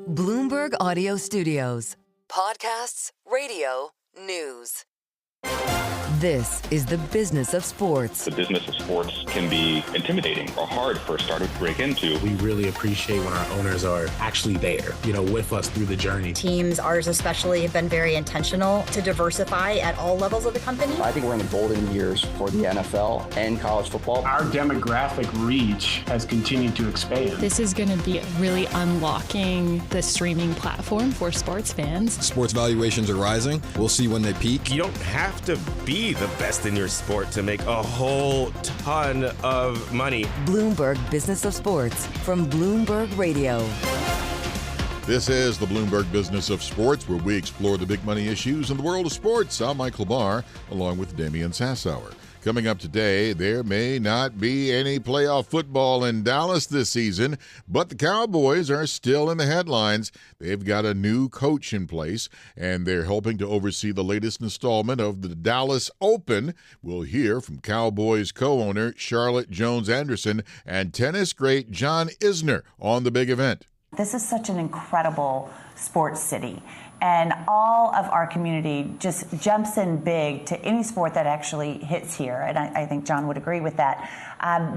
Bloomberg Audio Studios. Podcasts, radio, news. This is the business of sports. The business of sports can be intimidating or hard for a starter to break into. We really appreciate when our owners are actually there, with us through the journey. Teams, ours especially, have been very intentional to diversify at all levels of the company. I think we're in the golden years for the NFL and college football. Our demographic reach has continued to expand. This is going to be really unlocking the streaming platform for sports fans. Sports valuations are rising. We'll see when they peak. You don't have to be the best in your sport to make a whole ton of money. Bloomberg Business of Sports from Bloomberg Radio. This is the Bloomberg Business of Sports, where we explore the big money issues in the world of sports. I'm Michael Barr, along with Damian Sassower. Coming up today, there may not be any playoff football in Dallas this season, but the Cowboys are still in the headlines. They've got a new coach in place, and they're helping to oversee the latest installment of the Dallas Open. We'll hear from Cowboys co-owner Scarlet Jones-Anderson and tennis great John Isner on the big event. This is such an incredible sports city, and all of our community just jumps in big to any sport that actually hits here, and I think John would agree with that.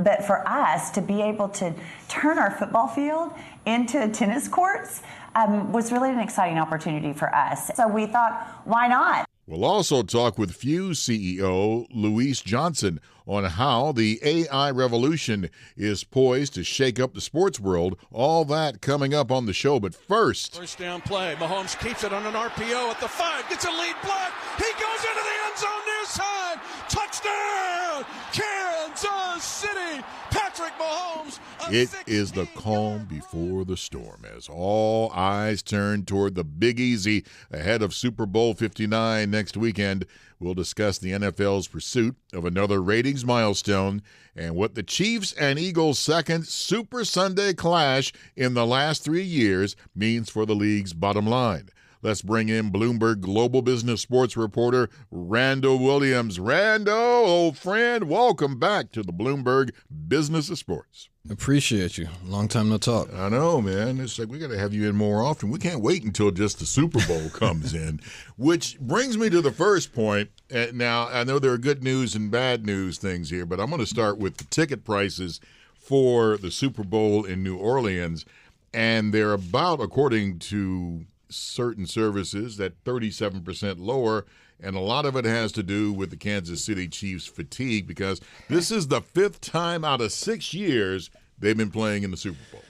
But for us to be able to turn our football field into tennis courts was really an exciting opportunity for us. So we thought, why not? We'll also talk with Fuse CEO Louise Johnson on how the AI revolution is poised to shake up the sports world. All that coming up on the show. But first down play. Mahomes keeps it on an RPO at the 5. Gets a lead block. He goes into the end zone near side. Touchdown, Kansas City. Patrick Mahomes. It is the calm before the storm as all eyes turn toward the Big Easy ahead of Super Bowl 59 next weekend. We'll discuss the NFL's pursuit of another ratings milestone and what the Chiefs and Eagles' second Super Sunday clash in the last 3 years means for the league's bottom line. Let's bring in Bloomberg Global Business Sports reporter Randall Williams. Randall, old friend, welcome back to the Bloomberg Business of Sports. Appreciate you. Long time no talk. I know, man. It's like we got to have you in more often. We can't wait until just the Super Bowl comes in, which brings me to the first point. Now, I know there are good news and bad news things here, but I'm going to start with the ticket prices for the Super Bowl in New Orleans, and they're about, according to certain services, that 37% lower, and a lot of it has to do with the Kansas City Chiefs fatigue, because this is the 5th time out of 6 years they've been playing in the Super Bowl.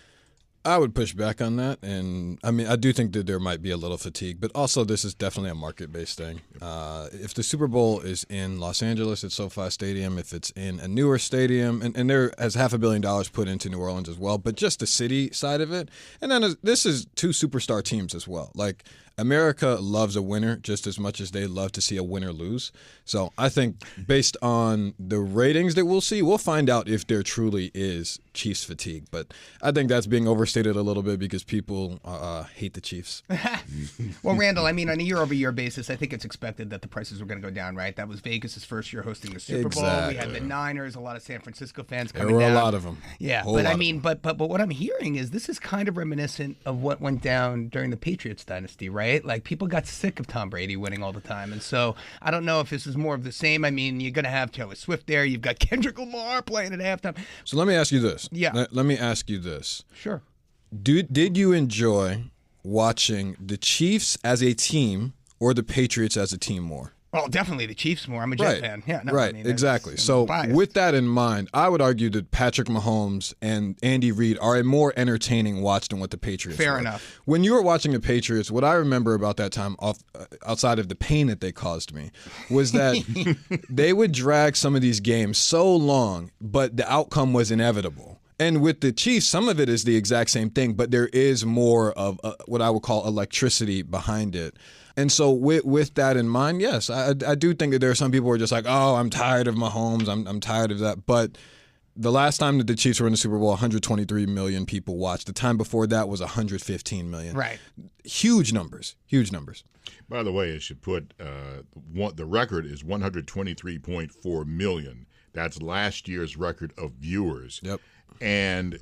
I would push back on that, and I do think that there might be a little fatigue, but also this is definitely a market-based thing. If the Super Bowl is in Los Angeles at SoFi Stadium, if it's in a newer stadium, and there has $500 million put into New Orleans as well, but just the city side of it, and then this is 2 superstar teams as well. Like, America loves a winner just as much as they love to see a winner lose. So I think based on the ratings that we'll see, we'll find out if there truly is Chiefs fatigue. But I think that's being overstated a little bit because people hate the Chiefs. Well, Randall, on a year-over-year basis, I think it's expected that the prices were going to go down, right? That was Vegas' first year hosting the Super Bowl. We had the Niners, a lot of San Francisco fans coming down. There were a lot of them. Yeah, but what I'm hearing is this is kind of reminiscent of what went down during the Patriots dynasty, right? Like, people got sick of Tom Brady winning all the time. And so I don't know if this is more of the same. You're going to have Taylor Swift there. You've got Kendrick Lamar playing at halftime. So let me ask you this. Yeah. Let me ask you this. Sure. Did you enjoy watching the Chiefs as a team or the Patriots as a team more? Oh, definitely the Chiefs more. I'm a Jet fan. Yeah, no, right, exactly. So with that in mind, I would argue that Patrick Mahomes and Andy Reid are a more entertaining watch than what the Patriots Fair were. enough. When you were watching the Patriots, what I remember about that time, outside of the pain that they caused me, was that they would drag some of these games so long, but the outcome was inevitable. And with the Chiefs, some of it is the exact same thing, but there is more of what I would call electricity behind it. And so with that in mind, yes, I do think that there are some people who are just like, oh, I'm tired of Mahomes, I'm tired of that. But the last time that the Chiefs were in the Super Bowl, 123 million people watched. The time before that was 115 million. Right. Huge numbers. By the way, I should put the record is 123.4 million. That's last year's record of viewers. Yep. And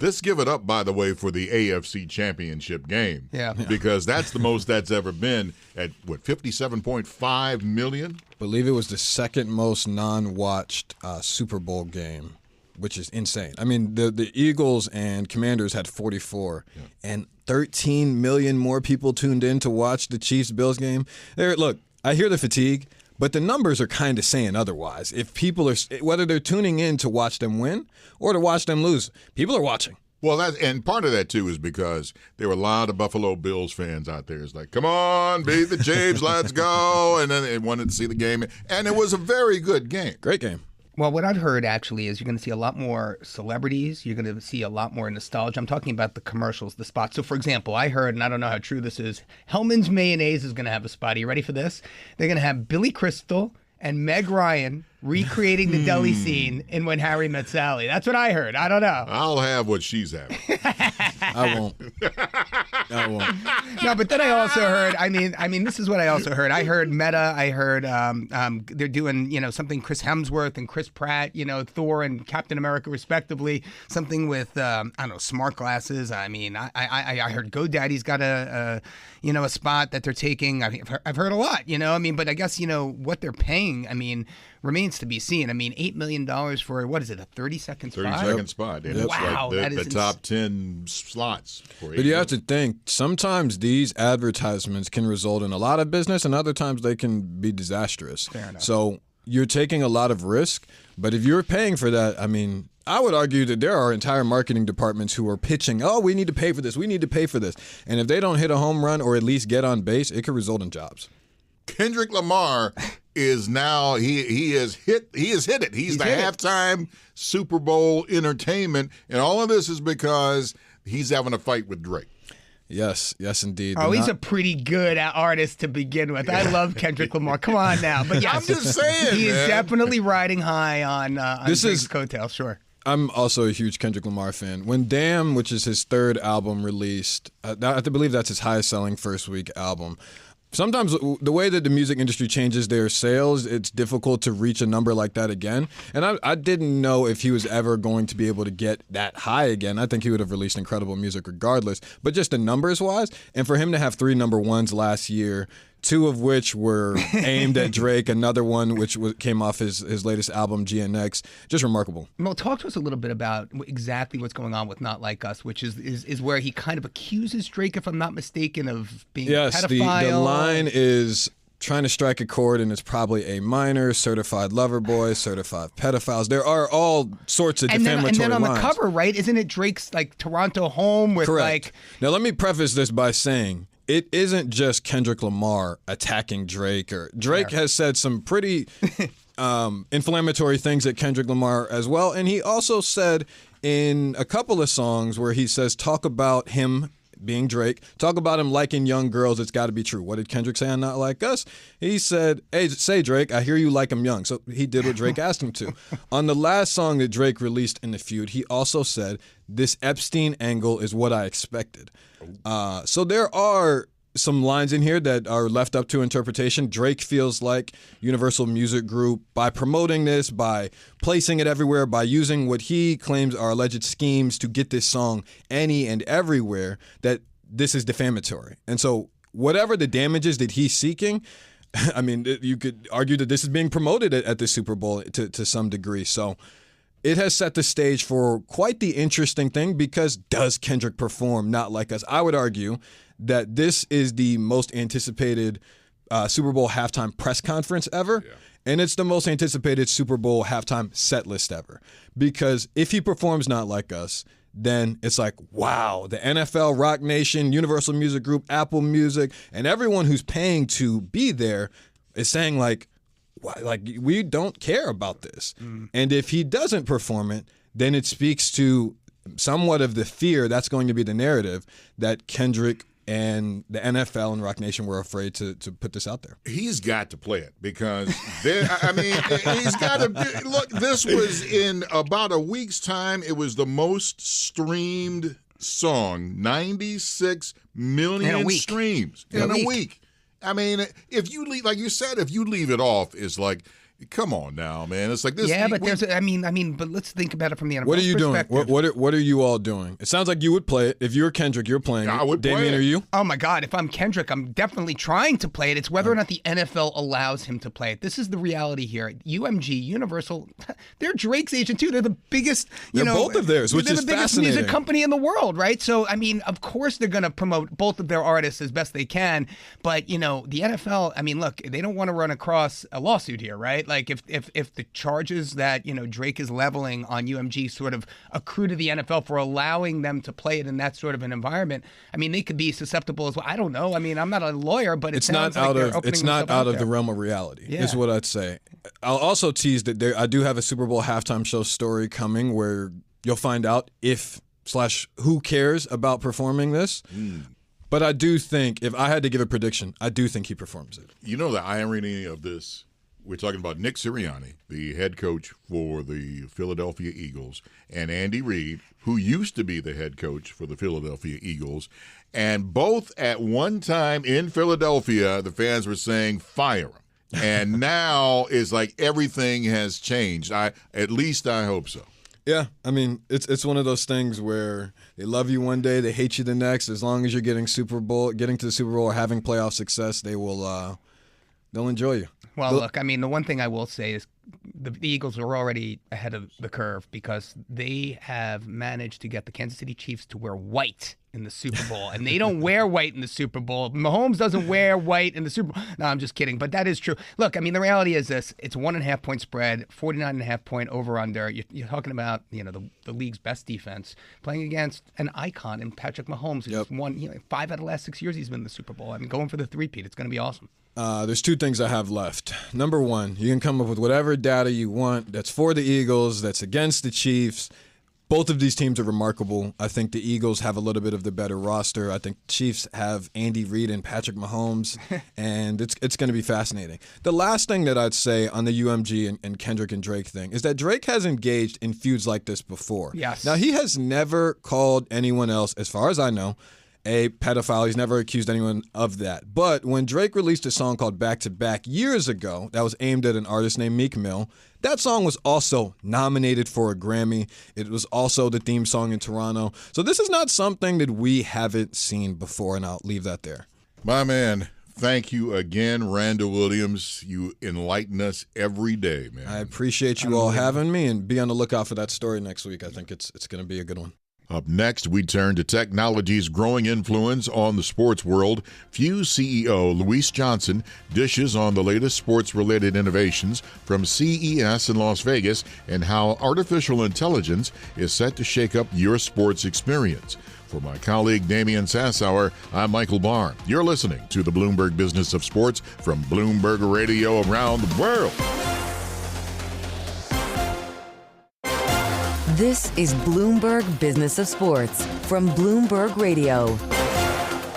let's give it up, by the way, for the AFC Championship game. Yeah. Because that's the most that's ever been at, 57.5 million? I believe it was the second most non-watched Super Bowl game, which is insane. I mean, the Eagles and Commanders had 44, and 13 million more people tuned in to watch the Chiefs-Bills game. Look, I hear the fatigue, but the numbers are kind of saying otherwise. If people are, whether they're tuning in to watch them win or to watch them lose, people are watching. Well, and part of that, too, is because there were a lot of Buffalo Bills fans out there. It's like, come on, beat the Chiefs, let's go. And then they wanted to see the game. And it was a very good game. Great game. Well, what I've heard actually is you're going to see a lot more celebrities. You're going to see a lot more nostalgia. I'm talking about the commercials, the spots. So, for example, I heard, and I don't know how true this is, Hellman's Mayonnaise is going to have a spot. Are you ready for this? They're going to have Billy Crystal and Meg Ryan recreating the deli scene in When Harry Met Sally. That's what I heard. I don't know. I'll have what she's having. I won't. No, but then I also heard, I mean, this is what I also heard. I heard Meta. I heard they're doing, something Chris Hemsworth and Chris Pratt, Thor and Captain America respectively. Something with, smart glasses. I mean, I heard GoDaddy's got a spot that they're taking. I've heard a lot, but I guess, what they're paying, remains to be seen. $8 million for, what is it, a 30-second spot? 30-second spot. And it's wow, like that is the top 10 slots. But you have to think, sometimes these advertisements can result in a lot of business, and other times they can be disastrous. Fair enough. So you're taking a lot of risk, but if you're paying for that, I would argue that there are entire marketing departments who are pitching, we need to pay for this, we need to pay for this. And if they don't hit a home run or at least get on base, it could result in jobs. Kendrick Lamar is now he has hit it. He's the halftime Super Bowl entertainment, and all of this is because he's having a fight with Drake. Yes, indeed. Oh, he's a pretty good artist to begin with. I love Kendrick Lamar. Come on now, but yes, I'm just saying, he is definitely riding high on Drake's coattails. Sure. I'm also a huge Kendrick Lamar fan. When Damn, which is his third album, released, I believe that's his highest-selling first-week album. Sometimes the way that the music industry changes their sales, it's difficult to reach a number like that again. And I didn't know if he was ever going to be able to get that high again. I think he would have released incredible music regardless. But just the numbers-wise, and for him to have 3 number ones last year, 2 of which were aimed at Drake, another one which came off his latest album, GNX, just remarkable. Well, talk to us a little bit about exactly what's going on with Not Like Us, which is where he kind of accuses Drake, if I'm not mistaken, of being a pedophile. Yes, the line is trying to strike a chord, and it's probably a minor, certified lover boy, certified pedophiles. There are all sorts of defamatory lines. And then on the cover, right, isn't it Drake's Toronto home with Correct. Now, let me preface this by saying, it isn't just Kendrick Lamar attacking Drake. Drake has said some pretty inflammatory things at Kendrick Lamar as well. And he also said in a couple of songs where he says, talk about him being Drake, talk about him liking young girls, it's got to be true. What did Kendrick say on Not Like Us? He said, hey, say Drake, I hear you like him young. So he did what Drake asked him to. On the last song that Drake released in the feud, he also said, this Epstein angle is what I expected. So there are some lines in here that are left up to interpretation. Drake feels like Universal Music Group, by promoting this, by placing it everywhere, by using what he claims are alleged schemes to get this song any and everywhere, that this is defamatory. And so whatever the damages that he's seeking, you could argue that this is being promoted at the Super Bowl to some degree. So it has set the stage for quite the interesting thing, because does Kendrick perform Not Like Us? I would argue that this is the most anticipated Super Bowl halftime press conference ever. Yeah. And it's the most anticipated Super Bowl halftime set list ever. Because if he performs Not Like Us, then it's like, wow, the NFL, Rock Nation, Universal Music Group, Apple Music, and everyone who's paying to be there is saying we don't care about this. And if he doesn't perform it, then it speaks to somewhat of the fear, that's going to be the narrative, that Kendrick and the NFL and Rock Nation were afraid to put this out there. He's got to play it because, he's got to. Look, this was in about a week's time. It was the most streamed song, 96 million streams in a week. I mean, if you leave, like you said, if you leave it off, it's like Come on now, man. It's like this. Yeah, but but let's think about it from the NFL What are you doing? perspective. What are you all doing? It sounds like you would play it. If you're Kendrick, you're playing I it. would play Damian, it. are you? Oh my God, if I'm Kendrick, I'm definitely trying to play it. It's whether or not the NFL allows him to play it. This is the reality here. UMG, Universal, they're Drake's agent too. They're the biggest, They're both of theirs, which they're is the biggest fascinating. music company in the world, right? So, I mean, of course they're going to promote both of their artists as best they can. But, the NFL, I mean, look, they don't want to run across a lawsuit here, right? Like if the charges that, Drake is leveling on UMG sort of accrue to the NFL for allowing them to play it in that sort of an environment, I mean, they could be susceptible as well. I don't know. I mean, I'm not a lawyer, but It's not out of the realm of reality, is what I'd say. I'll also tease that I do have a Super Bowl halftime show story coming where you'll find out who cares about performing this. But I do think, if I had to give a prediction, I do think he performs it. You know the irony of this? We're talking about Nick Sirianni, the head coach for the Philadelphia Eagles, and Andy Reid, who used to be the head coach for the Philadelphia Eagles. And both at one time in Philadelphia, the fans were saying, fire him. And now it's like everything has changed. At least I hope so. Yeah, I mean, it's one of those things where they love you one day, they hate you the next. As long as you're getting to the Super Bowl or having playoff success, they'll enjoy you. Well, look, I mean, the one thing I will say is the Eagles are already ahead of the curve because they have managed to get the Kansas City Chiefs to wear white in the Super Bowl, and they don't wear white in the Super Bowl. Mahomes doesn't wear white in the Super Bowl. No, I'm just kidding, but that is true. Look, I mean, the reality is this. It's 1.5 point spread, 49.5 point over-under. You're talking about, the league's best defense playing against an icon in Patrick Mahomes, who's won 5 out of the last 6 years he's been in the Super Bowl. I mean, going for the three-peat. It's going to be awesome. There's 2 things I have left. Number 1, you can come up with whatever data you want that's for the Eagles, that's against the Chiefs. Both of these teams are remarkable. I think the Eagles have a little bit of the better roster. I think the Chiefs have Andy Reid and Patrick Mahomes, and it's going to be fascinating. The last thing that I'd say on the UMG and Kendrick and Drake thing is that Drake has engaged in feuds like this before. Yes. Now, he has never called anyone else, as far as I know, a pedophile. He's never accused anyone of that. But when Drake released a song called Back to Back years ago that was aimed at an artist named Meek Mill, that song was also nominated for a Grammy. It was also the theme song in Toronto. So this is not something that we haven't seen before, and I'll leave that there. My man, thank you again, Randall Williams. You enlighten us every day, man. I appreciate you all having me, and be on the lookout for that story next week. I think it's going to be a good one. Up next, we turn to technology's growing influence on the sports world. Fuse CEO Louise Johnson dishes on the latest sports-related innovations from CES in Las Vegas and how artificial intelligence is set to shake up your sports experience. For my colleague Damian Sassower, I'm Michael Barr. You're listening to the Bloomberg Business of Sports from Bloomberg Radio around the world. This is Bloomberg Business of Sports from Bloomberg Radio.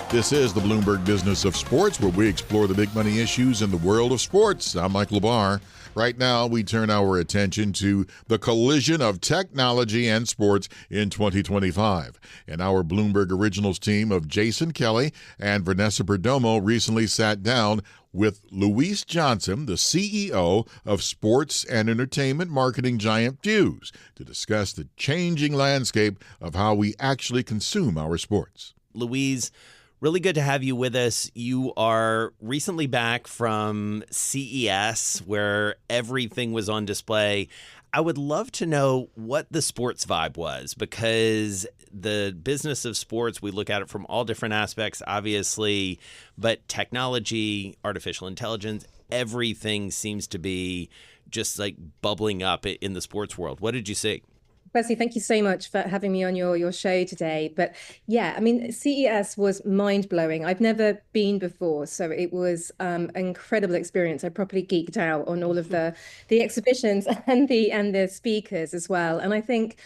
This is the Bloomberg Business of Sports, where we explore the big money issues in the world of sports. I'm Michael Barr. Right now, we turn our attention to the collision of technology and sports in 2025. And our Bloomberg Originals team of Jason Kelly and Vanessa Perdomo recently sat down with Louise Johnson, the CEO of sports and entertainment marketing giant Fuse, to discuss the changing landscape of how we actually consume our sports. Louise, really good to have you with us. You are recently back from CES, where everything was on display. I would love to know what the sports vibe was, because the business of sports, we look at it from all different aspects, obviously, but technology, artificial intelligence, everything seems to be just like bubbling up in the sports world. What did you see? Firstly, thank you so much for having me on your show today. But yeah, I mean, CES was mind-blowing. I've never been before, so it was an incredible experience. I properly geeked out on all of the exhibitions and the speakers as well. And I think,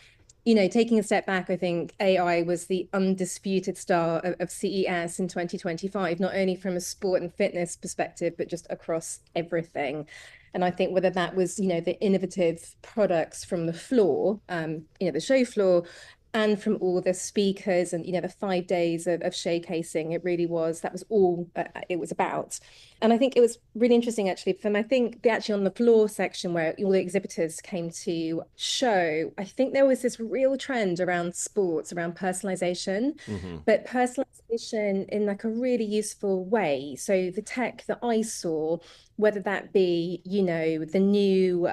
taking a step back, I think AI was the undisputed star of CES in 2025, not only from a sport and fitness perspective, but just across everything. And I think whether that was, the innovative products from the floor, the show floor, and from all the speakers and, the 5 days of showcasing. It really was, that was all it was about. And I think it was really interesting, actually, from, I think, actually on the floor section where all the exhibitors came to show, I think there was this real trend around sports, around personalization, but personalization in like a really useful way. So the tech that I saw, whether that be, the new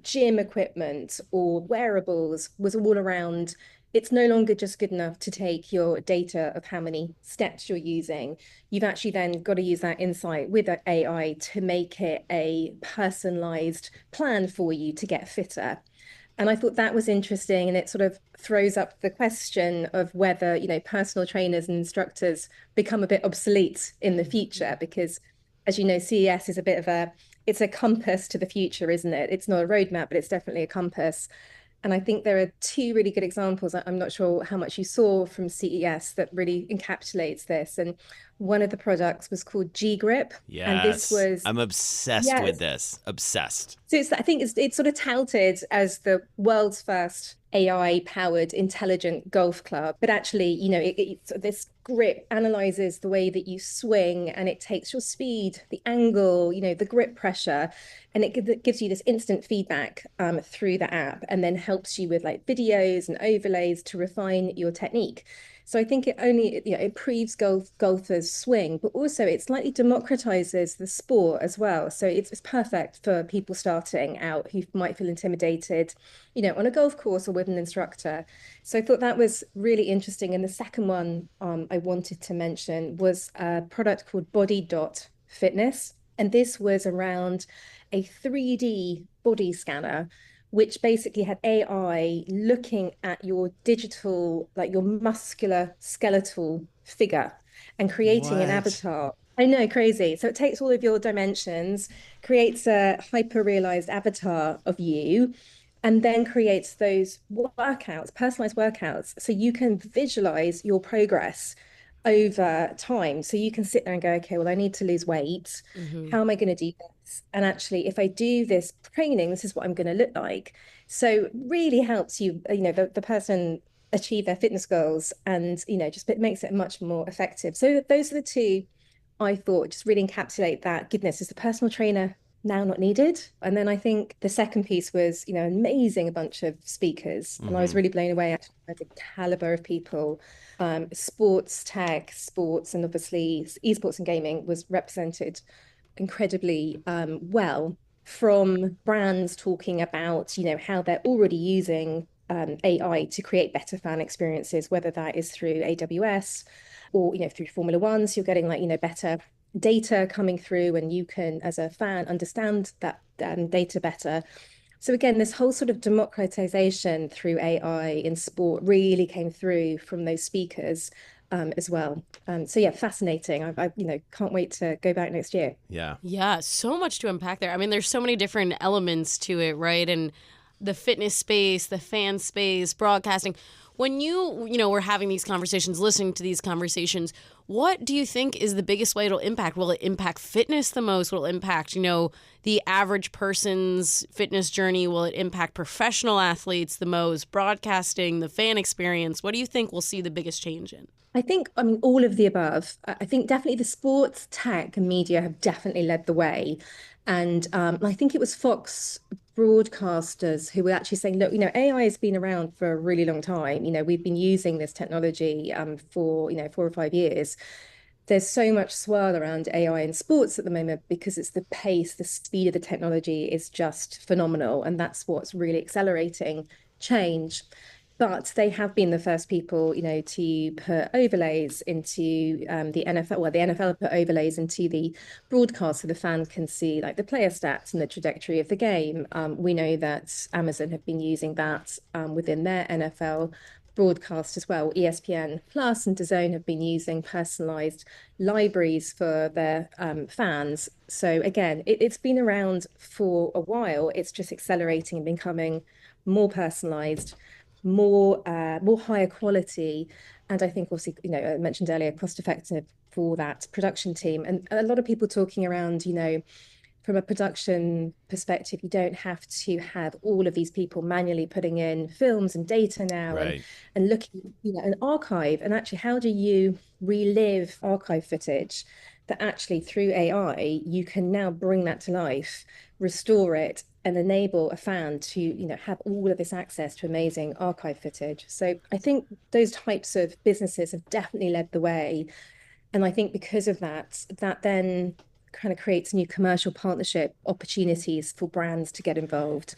gym equipment or wearables, was all around. It's no longer just good enough to take your data of how many steps you're using. You've actually then got to use that insight with AI to make it a personalized plan for you to get fitter. And I thought that was interesting. And it sort of throws up the question of whether, personal trainers and instructors become a bit obsolete in the future, because as you know, CES is a bit of it's a compass to the future, isn't it? It's not a roadmap, but it's definitely a compass. And I think there are two really good examples. I'm not sure how much you saw from CES that really encapsulates this. And one of the products was called G-Grip. Yes. And this was... I'm obsessed with this. Obsessed. So I think it's sort of touted as the world's first AI-powered intelligent golf club. But actually, this grip analyzes the way that you swing, and it takes your speed, the angle, the grip pressure, and it gives you this instant feedback through the app, and then helps you with like videos and overlays to refine your technique. So I think it only improves golfers' swing, but also it slightly democratizes the sport as well. So it's perfect for people starting out who might feel intimidated, on a golf course or with an instructor. So I thought that was really interesting. And the second one I wanted to mention was a product called Body Dot Fitness. And this was around a 3D body scanner, which basically had AI looking at your digital, like your muscular skeletal figure, and creating an avatar. I know, crazy. So it takes all of your dimensions, creates a hyper-realized avatar of you, and then creates those workouts, personalized workouts, so you can visualize your progress over time. So you can sit there and go, okay, well, I need to lose weight. How am I going to do this? And actually, if I do this training, this is what I'm going to look like. So really helps you, the person achieve their fitness goals, and, just it makes it much more effective. So those are the two I thought just really encapsulate that. Goodness, is the personal trainer now not needed? And then I think the second piece was, amazing bunch of speakers. And I was really blown away actually by the caliber of people. Sports, tech, sports, and obviously esports and gaming was represented incredibly well, from brands talking about, how they're already using AI to create better fan experiences, whether that is through AWS or, through Formula One. So you're getting better data coming through, and you can, as a fan, understand that data better. So again, this whole sort of democratization through AI in sport really came through from those speakers as well. So yeah, fascinating. I can't wait to go back next year. Yeah, so much to unpack there. I mean, there's so many different elements to it, right? And the fitness space, the fan space, broadcasting. When you were having these conversations, listening to these conversations, what do you think is the biggest way it'll impact? Will it impact fitness the most? Will it impact, the average person's fitness journey? Will it impact professional athletes the most? Broadcasting, the fan experience? What do you think we'll see the biggest change in? I think, all of the above. I think definitely the sports, tech, and media have definitely led the way. And I think it was Fox broadcasters who were actually saying, look, AI has been around for a really long time. We've been using this technology for, 4 or 5 years. There's so much swirl around AI in sports at the moment because it's the pace, the speed of the technology is just phenomenal. And that's what's really accelerating change. But they have been the first people, to put overlays into the NFL. Well, the NFL put overlays into the broadcast so the fan can see the player stats and the trajectory of the game. We know that Amazon have been using that within their NFL broadcast as well. ESPN Plus and DAZN have been using personalized libraries for their fans. So again, it's been around for a while. It's just accelerating and becoming more personalized, more higher quality, and I think also I mentioned earlier cost effective for that production team. And a lot of people talking around from a production perspective, you don't have to have all of these people manually putting in films and data now, Right. and looking, an archive. And actually, how do you relive archive footage that actually through AI, you can now bring that to life, restore it, and enable a fan to, have all of this access to amazing archive footage. So I think those types of businesses have definitely led the way. And I think because of that, that then kind of creates new commercial partnership opportunities for brands to get involved.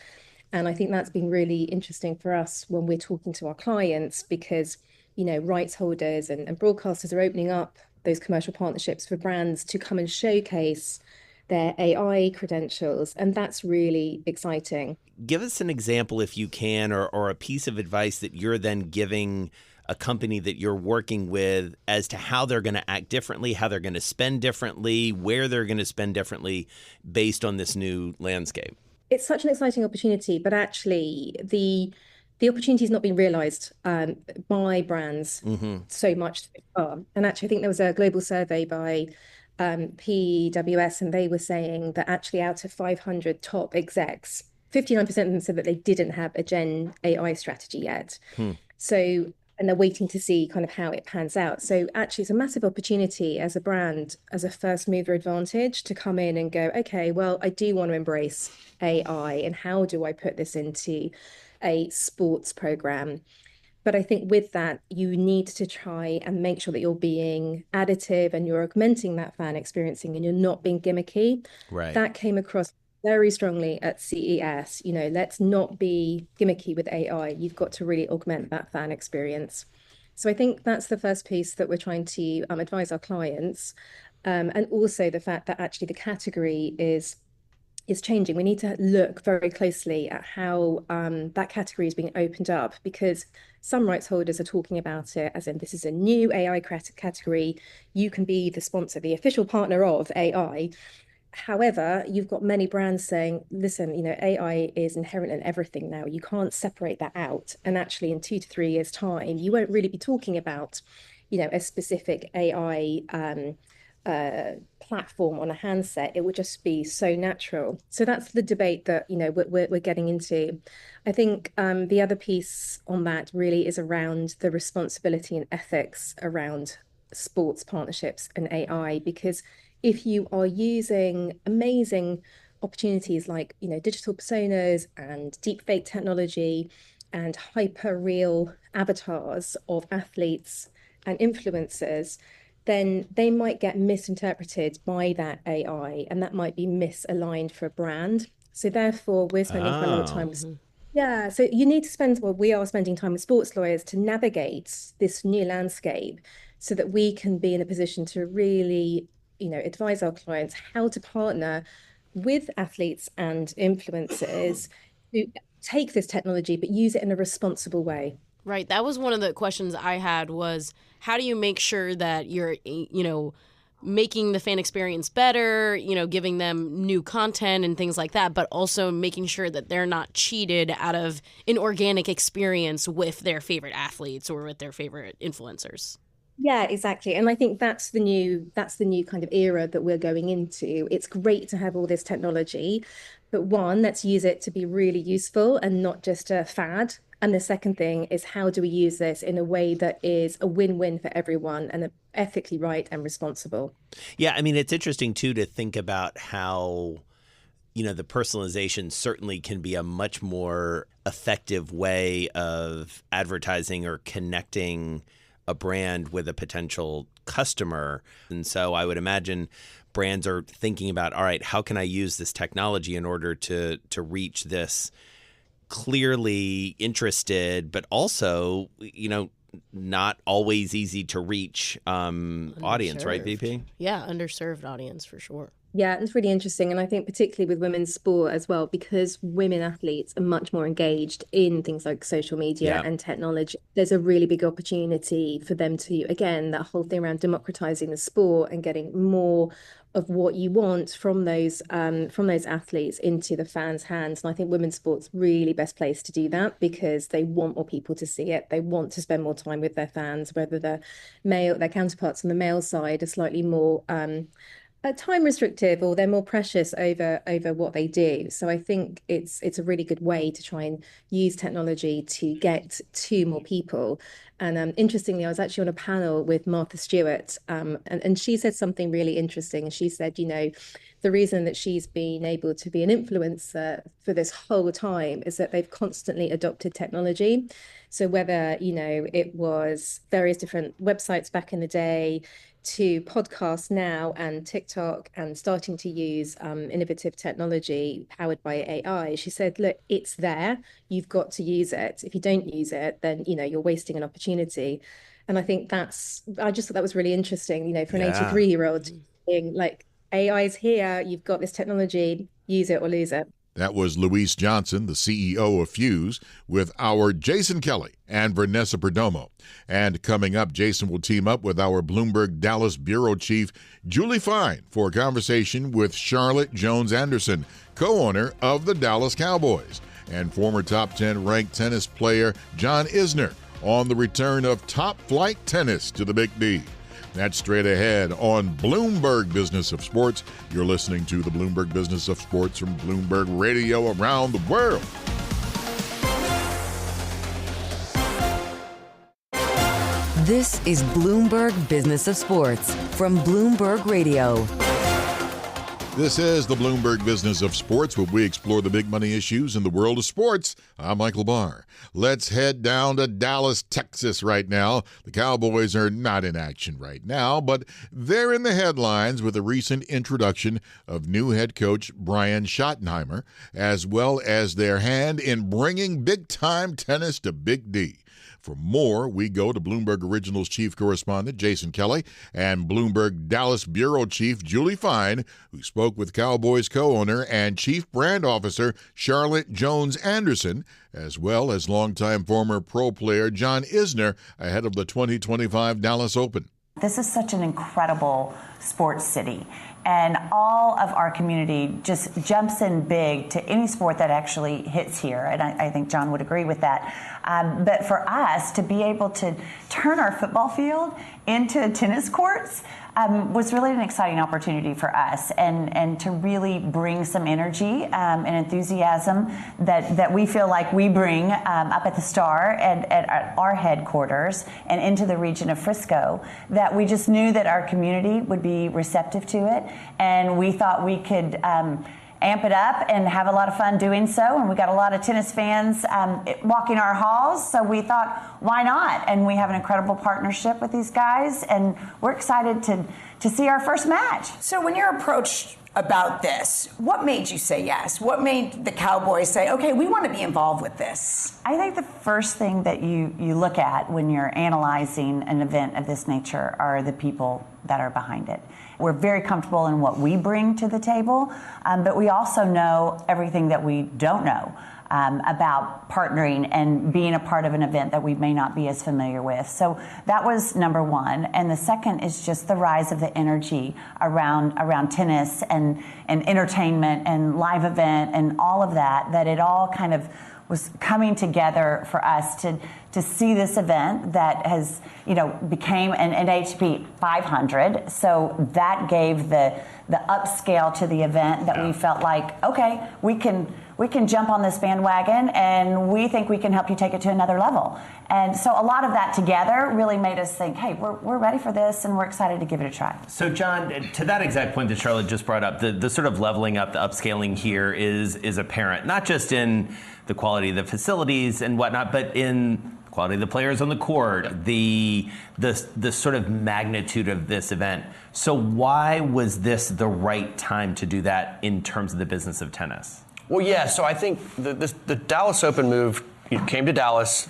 And I think that's been really interesting for us when we're talking to our clients, because, rights holders and broadcasters are opening up those commercial partnerships for brands to come and showcase their AI credentials. And that's really exciting. Give us an example, if you can, or a piece of advice that you're then giving a company that you're working with as to how they're going to act differently, how they're going to spend differently, where they're going to spend differently based on this new landscape. It's such an exciting opportunity, but actually the opportunity has not been realized by brands so much so far. And actually, I think there was a global survey by PWS, and they were saying that actually out of 500 top execs, 59% of them said that they didn't have a Gen AI strategy yet. So, and they're waiting to see kind of how it pans out. So actually, it's a massive opportunity as a brand, as a first mover advantage, to come in and go, okay, well, I do want to embrace AI, and how do I put this into a sports program? But I think with that, you need to try and make sure that you're being additive and you're augmenting that fan experiencing, and you're not being gimmicky. Right. That came across very strongly at CES. Let's not be gimmicky with AI. You've got to really augment that fan experience. So I think that's the first piece that we're trying to advise our clients. And also the fact that actually the category is changing. We need to look very closely at how that category is being opened up, because some rights holders are talking about it as in this is a new AI category. You can be the sponsor, the official partner of AI. However, you've got many brands saying, listen, AI is inherent in everything now. You can't separate that out. And actually, in 2 to 3 years' time, you won't really be talking about, a specific AI platform on a handset. It would just be so natural. So that's the debate that we're getting into. I think the other piece on that really is around the responsibility and ethics around sports partnerships and AI, because if you are using amazing opportunities like digital personas and deepfake technology and hyper real avatars of athletes and influencers, then they might get misinterpreted by that AI, and that might be misaligned for a brand. So therefore, we're spending quite a lot of time with, so you need to spend, we are spending time with sports lawyers to navigate this new landscape so that we can be in a position to really advise our clients how to partner with athletes and influencers to take this technology but use it in a responsible way. Right. That was one of the questions I had, was how do you make sure that you're, making the fan experience better, giving them new content and things like that, but also making sure that they're not cheated out of an organic experience with their favorite athletes or with their favorite influencers. Yeah, exactly. And I think that's the new kind of era that we're going into. It's great to have all this technology, but one, let's use it to be really useful and not just a fad. And the second thing is, how do we use this in a way that is a win-win for everyone and ethically right and responsible? Yeah, I mean, it's interesting, too, to think about how, the personalization certainly can be a much more effective way of advertising or connecting a brand with a potential customer. And so I would imagine brands are thinking about, all right, how can I use this technology in order to reach this clearly interested, but also, not always easy to reach audience, right, VP? Yeah, underserved audience for sure. Yeah, it's really interesting. And I think particularly with women's sport as well, because women athletes are much more engaged in things like social media and technology, there's a really big opportunity for them to, again, that whole thing around democratizing the sport and getting more of what you want from those athletes into the fans' hands. And I think women's sport's really best place to do that, because they want more people to see it. They want to spend more time with their fans, whether their counterparts on the male side are slightly more time restrictive, or they're more precious over what they do. So I think it's a really good way to try and use technology to get to more people. And interestingly, I was actually on a panel with Martha Stewart, and she said something really interesting. And she said, the reason that she's been able to be an influencer for this whole time is that they've constantly adopted technology. So whether, it was various different websites back in the day, to podcasts now and TikTok, and starting to use innovative technology powered by AI. She said, look, it's there. You've got to use it. If you don't use it, then, you're wasting an opportunity. And I think I just thought that was really interesting, for an 83-year-old being like, AI's here. You've got this technology. Use it or lose it. That was Louise Johnson, the CEO of Fuse, with our Jason Kelly and Vanessa Perdomo. And coming up, Jason will team up with our Bloomberg Dallas Bureau Chief, Julie Fine, for a conversation with Scarlet Jones-Anderson, co-owner of the Dallas Cowboys, and former top 10 ranked tennis player John Isner on the return of top-flight tennis to the Big D. That's straight ahead on Bloomberg Business of Sports. You're listening to the Bloomberg Business of Sports from Bloomberg Radio around the world. This is Bloomberg Business of Sports from Bloomberg Radio. This is the Bloomberg Business of Sports, where we explore the big money issues in the world of sports. I'm Michael Barr. Let's head down to Dallas, Texas right now. The Cowboys are not in action right now, but they're in the headlines with the recent introduction of new head coach Brian Schottenheimer, as well as their hand in bringing big-time tennis to Big D. For more, we go to Bloomberg Originals chief correspondent Jason Kelly and Bloomberg Dallas Bureau Chief Julie Fine, who spoke with Cowboys co-owner and chief brand officer Scarlet Jones-Anderson, as well as longtime former pro player John Isner ahead of the 2025 Dallas Open. This is such an incredible sports city, and all of our community just jumps in big to any sport that actually hits here, and I think John would agree with that. But for us to be able to turn our football field into tennis courts was really an exciting opportunity for us, and to really bring some energy and enthusiasm that we feel like we bring up at the Star and at our headquarters and into the region of Frisco, that we just knew that our community would be receptive to it, and we thought we could amp it up and have a lot of fun doing so. And we got a lot of tennis fans walking our halls, so we thought, why not? And we have an incredible partnership with these guys, and we're excited to see our first match. So when you're approached about this, what made you say yes? What made the Cowboys say, okay, we want to be involved with this? I think the first thing that you look at when you're analyzing an event of this nature are the people that are behind it. We're very comfortable in what we bring to the table, but we also know everything that we don't know about partnering and being a part of an event that we may not be as familiar with. So that was number one. And the second is just the rise of the energy around tennis and entertainment and live event and all of that it all kind of was coming together for us to see this event that has, became an HP 500. So that gave the upscale to the event that we felt like, okay, we can jump on this bandwagon, and we think we can help you take it to another level. And so a lot of that together really made us think, hey, we're ready for this, and we're excited to give it a try. So, John, to that exact point that Charlotte just brought up, the sort of leveling up, the upscaling here is apparent, not just in the quality of the facilities and whatnot, but in quality of the players on the court, the sort of magnitude of this event. So why was this the right time to do that in terms of the business of tennis? Well, yeah, so I think the Dallas Open move, you came to Dallas,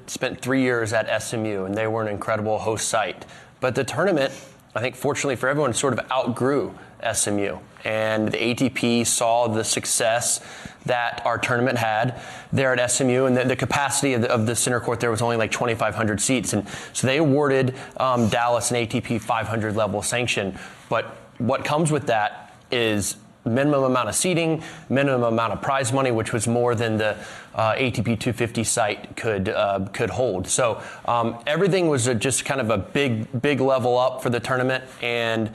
spent 3 years at SMU, and they were an incredible host site. But the tournament, I think fortunately for everyone, sort of outgrew SMU. And the ATP saw the success that our tournament had there at SMU, and the capacity of the center court there was only like 2,500 seats. And so they awarded Dallas an ATP 500 level sanction. But what comes with that is minimum amount of seating, minimum amount of prize money, which was more than the ATP 250 site could hold. So everything was just kind of a big level up for the tournament. And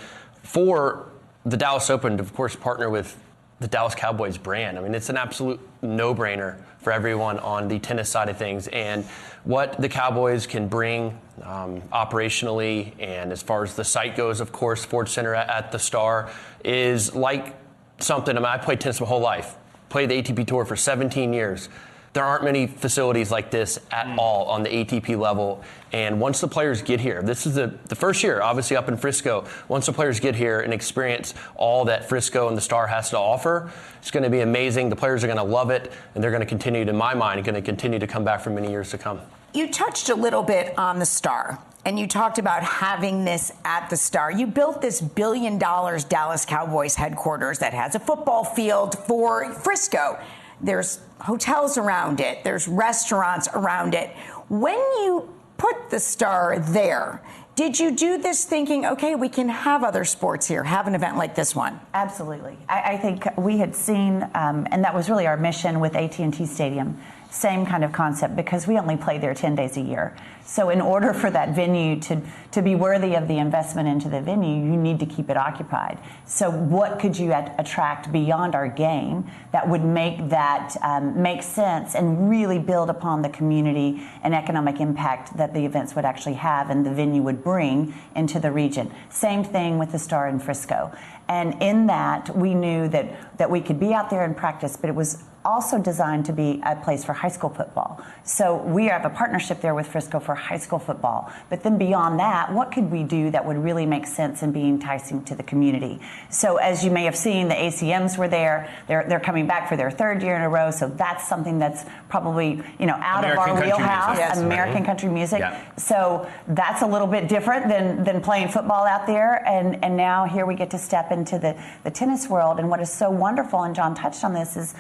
for the Dallas Open to, of course, partner with the Dallas Cowboys brand. I mean, it's an absolute no-brainer for everyone on the tennis side of things. And what the Cowboys can bring operationally and as far as the site goes, of course, Sports Center at the Star is like something. I mean, I played tennis my whole life, played the ATP Tour for 17 years. There aren't many facilities like this at all on the ATP level. And once the players get here, this is the first year, obviously up in Frisco. Once the players get here and experience all that Frisco and the Star has to offer, it's going to be amazing. The players are going to love it, and they're going to continue, in my mind, going to continue to come back for many years to come. You touched a little bit on the Star, and you talked about having this at the Star. You built this $1 billion Dallas Cowboys headquarters that has a football field for Frisco. There's hotels around it. There's restaurants around it. When you put the Star there, did you do this thinking, okay, we can have other sports here, have an event like this one? Absolutely. I think we had seen, and that was really our mission with AT&T Stadium, same kind of concept, because we only play there 10 days a year. So in order for that venue to be worthy of the investment into the venue, you need to keep it occupied. So what could you attract beyond our game that would make that make sense and really build upon the community and economic impact that the events would actually have and the venue would bring into the region? Same thing with the Star in Frisco. And in that, we knew that we could be out there and practice, but it was also designed to be a place for high school football. So we have a partnership there with Frisco for high school football. But then beyond that, what could we do that would really make sense and be enticing to the community? So as you may have seen, the ACMs were there. They're coming back for their third year in a row. So that's something that's probably, out American of our wheelhouse, yes, American country music. Yeah. So that's a little bit different than playing football out there. And now here we get to step into the tennis world. And what is so wonderful, and John touched on this, is,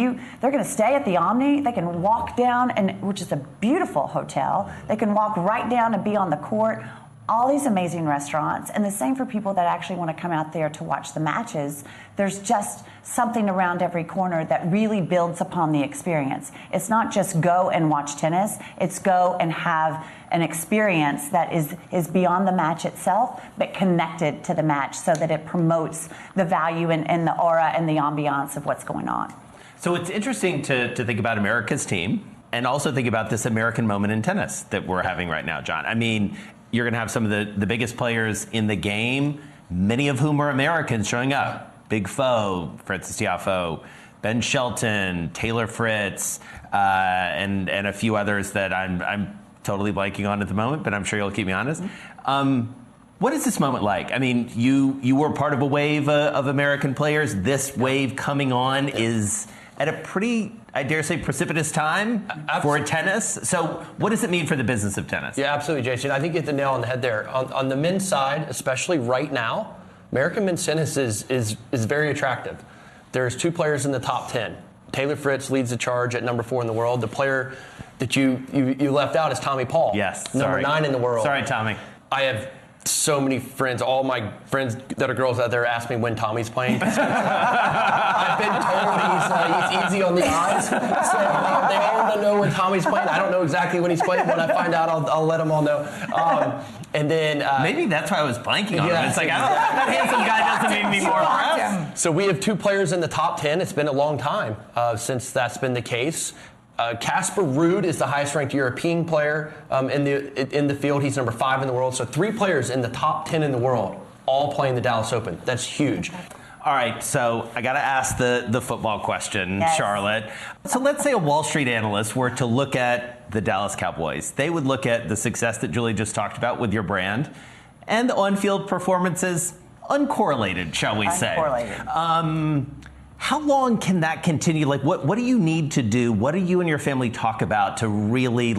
they're going to stay at the Omni. They can walk down, which is a beautiful hotel. They can walk right down and be on the court. All these amazing restaurants, and the same for people that actually want to come out there to watch the matches. There's just something around every corner that really builds upon the experience. It's not just go and watch tennis. It's go and have an experience that is beyond the match itself, but connected to the match so that it promotes the value and the aura and the ambiance of what's going on. So it's interesting to think about America's team and also think about this American moment in tennis that we're having right now, John. I mean, you're going to have some of the biggest players in the game, many of whom are Americans showing up. Big Foe, Francis Tiafoe, Ben Shelton, Taylor Fritz, and a few others that I'm totally blanking on at the moment, but I'm sure you'll keep me honest. What is this moment like? I mean, you were part of a wave of American players. This wave coming on is at a pretty, I dare say, precipitous time for tennis. So what does it mean for the business of tennis? Yeah, absolutely, Jason. I think you hit the nail on the head there. On the men's side, especially right now, American men's tennis is very attractive. There's 2 players in the top 10. Taylor Fritz leads the charge at number 4 in the world. The player that you left out is Tommy Paul. Yes, number 9 in the world. Sorry, Tommy. I have so many friends, all my friends that are girls out there ask me when Tommy's playing. I've been told he's easy on the eyes. So they all want to know when Tommy's playing. I don't know exactly when he's playing. When I find out, I'll let them all know. And then maybe that's why I was blanking on him. It's like, that handsome guy doesn't make me more impressed. So we have 2 players in the top 10. It's been a long time since that's been the case. Casper Ruud is the highest-ranked European player in the field. He's number 5 in the world. So 3 players in the top 10 in the world, all playing the Dallas Open. That's huge. All right, so I got to ask the football question, yes. Charlotte. So let's say a Wall Street analyst were to look at the Dallas Cowboys. They would look at the success that Julie just talked about with your brand and the on-field performances uncorrelated, shall we say. Uncorrelated. How long can that continue? Like, what do you need to do? What do you and your family talk about to really,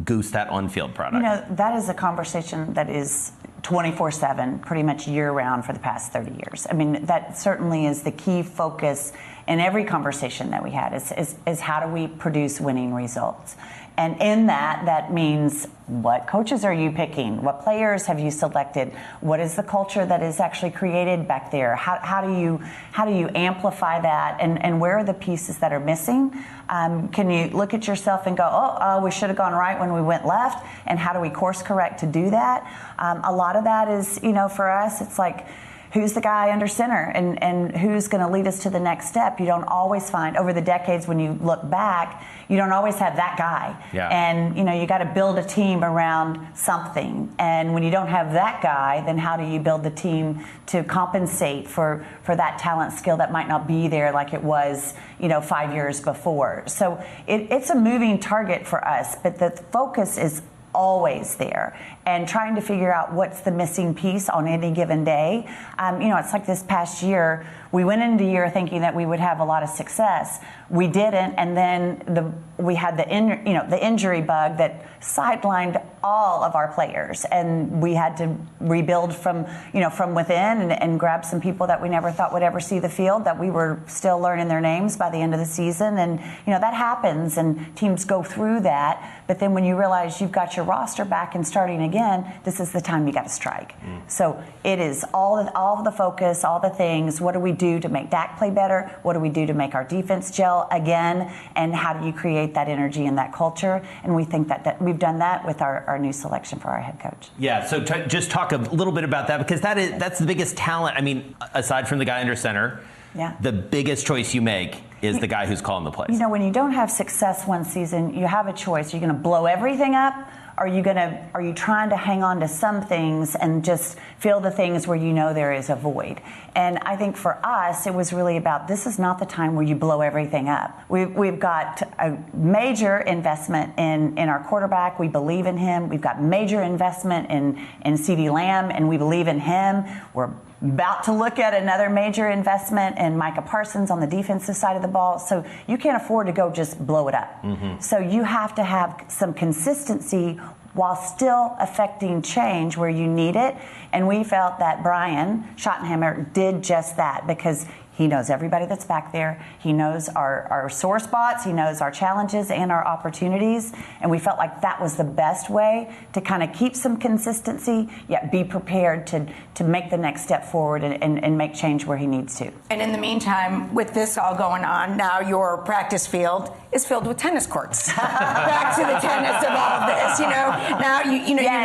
goose that on-field product? That is a conversation that is 24/7, pretty much year-round for the past 30 years. I mean, that certainly is the key focus in every conversation that we had is how do we produce winning results? And in that means what coaches are you picking? What players have you selected? What is the culture that is actually created back there? How do you amplify that? And where are the pieces that are missing? Can you look at yourself and go, we should have gone right when we went left? And how do we course correct to do that? A lot of that is, for us, it's like, who's the guy under center and who's going to lead us to the next step. You don't always find, over the decades when you look back, you don't always have that guy. Yeah. And, you got to build a team around something. And when you don't have that guy, then how do you build the team to compensate for that talent skill that might not be there like it was, 5 years before? So it's a moving target for us, but the focus is always there, and trying to figure out what's the missing piece on any given day. It's like this past year, we went into the year thinking that we would have a lot of success. We didn't, and then we had the injury bug that sidelined all of our players, and we had to rebuild from within and grab some people that we never thought would ever see the field, that we were still learning their names by the end of the season. And that happens, and teams go through that. But then when you realize you've got your roster back and starting again, this is the time you got to strike. So it is all of the focus, all the things. What do we do to make Dak play better? What do we do to make our defense gel again? And how do you create that energy and that culture? And we think that we've done that with our new selection for our head coach. Yeah, so just talk a little bit about that, because that's the biggest talent. I mean, aside from the guy under center, the biggest choice you make is the guy who's calling the plays. When you don't have success one season, you have a choice. You're going to blow everything up, or are you trying to hang on to some things and just fill the things where there is a void? And I think for us, it was really about, this is not the time where you blow everything up. We've got a major investment in our quarterback. We believe in him. We've got major investment in CeeDee Lamb, and we believe in him. We're about to look at another major investment in Micah Parsons on the defensive side of the ball. So you can't afford to go just blow it up. So you have to have some consistency while still affecting change where you need it. And we felt that Brian Schottenheimer did just that, because he knows everybody that's back there. He knows our sore spots. He knows our challenges and our opportunities. And we felt like that was the best way to kind of keep some consistency, yet be prepared to make the next step forward and make change where he needs to. And in the meantime, with this all going on, now your practice field is filled with tennis courts. Back to the tennis of all of this, Now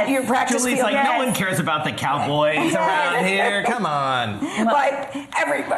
your practice Julie's field. like, no one cares about the Cowboys around here. Come on. But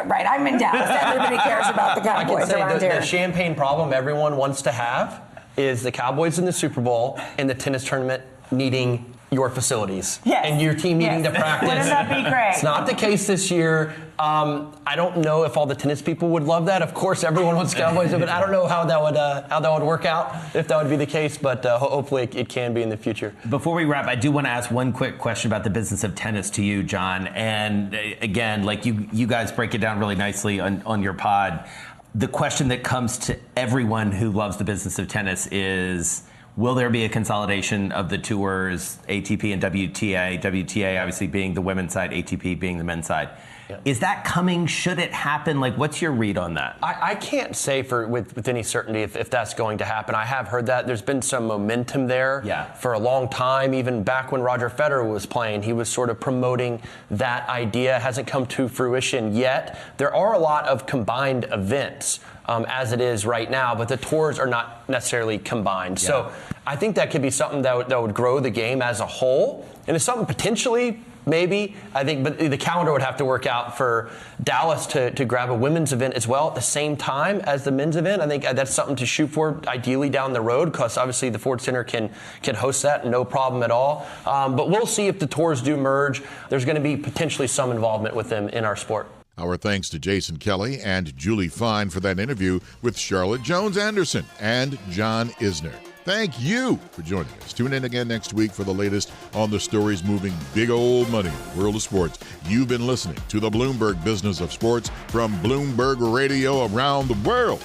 right, I'm in Dallas. Everybody cares about the Cowboys around here. The champagne problem everyone wants to have is the Cowboys in the Super Bowl and the tennis tournament needing your facilities and your team needing to practice. Wouldn't that be great? It's not the case this year. I don't know if all the tennis people would love that. Of course, everyone wants Cowboys, but I don't know how that would work out, if that would be the case. But hopefully, it can be in the future. Before we wrap, I do want to ask one quick question about the business of tennis to you, John. And again, like you guys break it down really nicely on your pod. The question that comes to everyone who loves the business of tennis is, will there be a consolidation of the tours, ATP and WTA? WTA obviously being the women's side, ATP being the men's side. Yeah. Is that coming? Should it happen? Like, what's your read on that? I can't say with any certainty if that's going to happen. I have heard that there's been some momentum there for a long time. Even back when Roger Federer was playing, he was sort of promoting that idea. It hasn't come to fruition yet. There are a lot of combined events as it is right now, but the tours are not necessarily combined. Yeah. So I think that could be something that would grow the game as a whole. And it's something potentially, maybe, I think, but the calendar would have to work out for Dallas to grab a women's event as well at the same time as the men's event. I think that's something to shoot for, ideally down the road, because obviously the Ford Center can host that, no problem at all. But we'll see if the tours do merge. There's going to be potentially some involvement with them in our sport. Our thanks to Jason Kelly and Julie Fine for that interview with Charlotte Jones-Anderson and John Isner. Thank you for joining us. Tune in again next week for the latest on the stories moving big old money in the world of sports. You've been listening to the Bloomberg Business of Sports from Bloomberg Radio around the world.